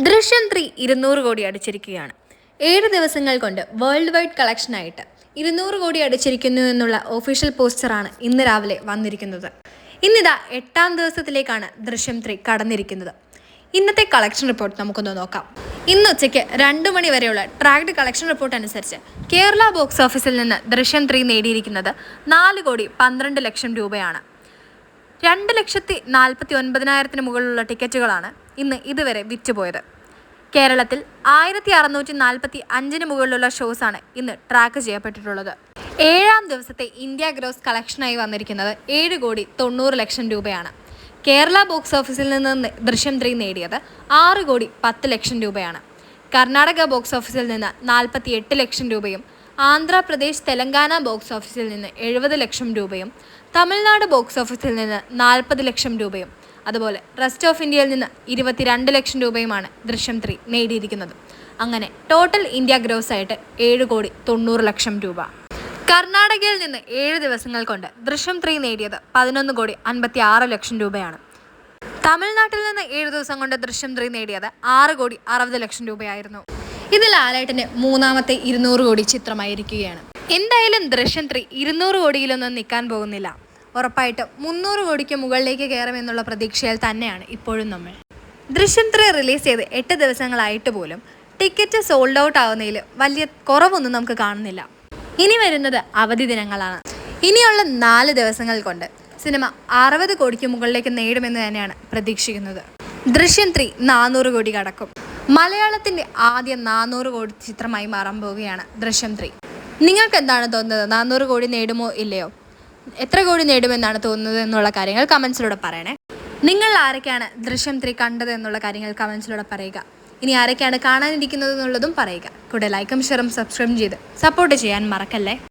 ദൃശ്യം 3 200 കോടി അടിച്ചിരിക്കുകയാണ്. 7 ദിവസങ്ങൾ കൊണ്ട് വേൾഡ് വൈഡ് കളക്ഷനായിട്ട് 200 കോടി അടിച്ചിരിക്കുന്നു എന്നുള്ള ഒഫീഷ്യൽ പോസ്റ്ററാണ് ഇന്ന് രാവിലെ വന്നിരിക്കുന്നത്. ഇന്നിതാ 8ാം ദിവസത്തിലേക്കാണ് ദൃശ്യം 3 കടന്നിരിക്കുന്നത്. ഇന്നത്തെ കളക്ഷൻ റിപ്പോർട്ട് നമുക്കൊന്ന് നോക്കാം. ഇന്ന് ഉച്ചയ്ക്ക് 2 മണി വരെയുള്ള ട്രാക്ഡ് കളക്ഷൻ റിപ്പോർട്ട് അനുസരിച്ച് കേരള ബോക്സ് ഓഫീസിൽ നിന്ന് ദൃശ്യം 3 നേടിയിരിക്കുന്നത് 4 കോടി 12 ലക്ഷം രൂപയാണ്. 2,49,000 മുകളിലുള്ള ടിക്കറ്റുകളാണ് ഇന്ന് ഇതുവരെ വിറ്റുപോയത്. കേരളത്തിൽ 1,645 മുകളിലുള്ള ഷോസാണ് ഇന്ന് ട്രാക്ക് ചെയ്യപ്പെട്ടിട്ടുള്ളത്. 7ാം ദിവസത്തെ ഇന്ത്യ ഗ്രോസ് കളക്ഷനായി വന്നിരിക്കുന്നത് 7 കോടി 90 ലക്ഷം രൂപയാണ്. കേരള ബോക്സ് ഓഫീസിൽ നിന്ന് ദൃശ്യം 3 നേടിയത് 6 കോടി 10 ലക്ഷം രൂപയാണ്. കർണാടക ബോക്സ് ഓഫീസിൽ നിന്ന് 48 ലക്ഷം രൂപയും ആന്ധ്രാപ്രദേശ് തെലങ്കാന ബോക്സ് ഓഫീസിൽ നിന്ന് 70 ലക്ഷം രൂപയും തമിഴ്നാട് ബോക്സ് ഓഫീസിൽ നിന്ന് 40 ലക്ഷം രൂപയും അതുപോലെ റെസ്റ്റ് ഓഫ് ഇന്ത്യയിൽ നിന്ന് 22 ലക്ഷം രൂപയുമാണ് ദൃശ്യം 3 നേടിയിരിക്കുന്നത്. അങ്ങനെ ടോട്ടൽ ഇന്ത്യ ഗ്രോസ് ആയിട്ട് 7 കോടി 90 ലക്ഷം രൂപ. കർണാടകയിൽ നിന്ന് 7 ദിവസങ്ങൾ കൊണ്ട് ദൃശ്യം 3 നേടിയത് 11 കോടി 56 ലക്ഷം രൂപയാണ്. തമിഴ്നാട്ടിൽ നിന്ന് 7 ദിവസം കൊണ്ട് ദൃശ്യം 3 നേടിയത് 6 കോടി 60 ലക്ഷം രൂപയായിരുന്നു. ഇത് ലാലേട്ടൻ്റെ 3ാമത്തെ 200 കോടി ചിത്രമായിരിക്കുകയാണ്. എന്തായാലും ദൃശ്യം 3 200 കോടിയിലൊന്നും നിൽക്കാൻ പോകുന്നില്ല. ഉറപ്പായിട്ടും 300 കോടിക്ക് മുകളിലേക്ക് കയറുമെന്നുള്ള പ്രതീക്ഷയിൽ തന്നെയാണ് ഇപ്പോഴും നമ്മൾ. ദൃശ്യം 3 റിലീസ് ചെയ്ത് 8 ദിവസങ്ങളായിട്ട് പോലും ടിക്കറ്റ് സോൾഡ് ഔട്ട് ആവുന്നതിൽ വലിയ കുറവൊന്നും നമുക്ക് കാണുന്നില്ല. ഇനി വരുന്നത് അവധി ദിനങ്ങളാണ്. ഇനിയുള്ള 4 ദിവസങ്ങൾ കൊണ്ട് സിനിമ 60 കോടിക്ക് മുകളിലേക്ക് നേടുമെന്ന് തന്നെയാണ് പ്രതീക്ഷിക്കുന്നത്. ദൃശ്യം 3 400 കോടി കടക്കും. മലയാളത്തിൻ്റെ ആദ്യ 400 കോടി ചിത്രമായി മാറാൻ പോവുകയാണ് ദൃശ്യം 3. നിങ്ങൾക്ക് എന്താണ് തോന്നുന്നത്? 400 കോടി നേടുമോ ഇല്ലയോ? എത്ര കോടി നേടുമെന്നാണ് തോന്നുന്നത് എന്നുള്ള കാര്യങ്ങൾ കമൻസിലൂടെ പറയണേ. നിങ്ങൾ ആരൊക്കെയാണ് ദൃശ്യം 3 കണ്ടത് എന്നുള്ള കാര്യങ്ങൾ കമൻസിലൂടെ പറയുക. ഇനി ആരൊക്കെയാണ് കാണാനിരിക്കുന്നത് എന്നുള്ളതും പറയുക. കൂടെ ലൈക്കും ഷെയറും സബ്സ്ക്രൈബും ചെയ്ത് സപ്പോർട്ട് ചെയ്യാൻ മറക്കല്ലേ.